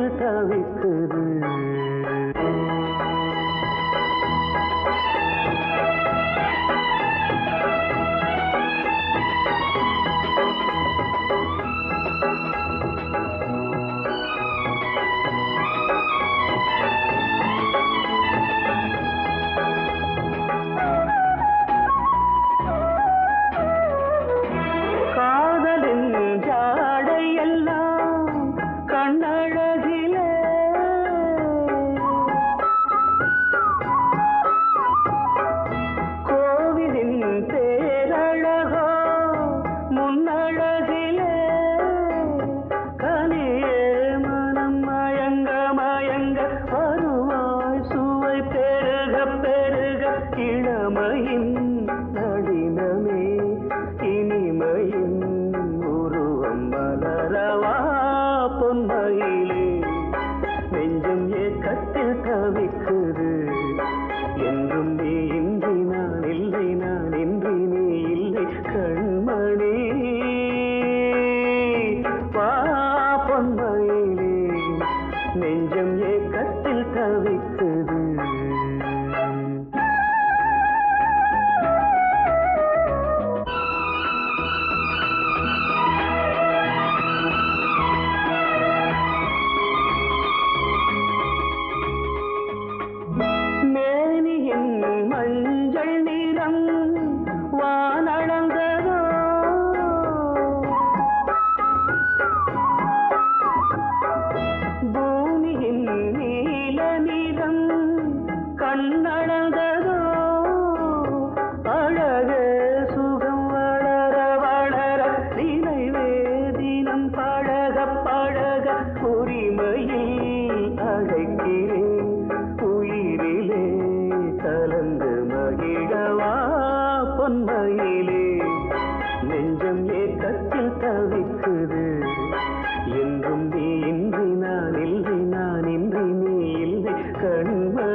ஏக்கத்தில் தவிக்குது. இளமையின் நளினமே இனிமையின் உருவம் மலரவா பொன்மையிலே நெஞ்சம் ஏக்கத்தில் தவிக்குது. என்றும் நீ இன்றி நான் இல்லை, நான் இன்றி நீ இல்லை கண்மணி வா பொன்மையிலே நெஞ்சம் ஏக்கத்தில் தவிக்குது. மஞ்சள் நிறம் வானளந்ததோ பூமியின் நீல நிறம் கண்ணளந்ததோ அழக சுகம் வளர வளர நினைவே தினம் பழக பழக உரிமையில் அழைக்கிறேன் உயிரிலே கலந்து மகிழவா பொன்மையிலே நெஞ்சம் ஏக்கத்தில் தவிக்குது. என்றும் நீ இன்றி நான் இல்லை, நான் இன்றி நீ இல்லை கண்மணி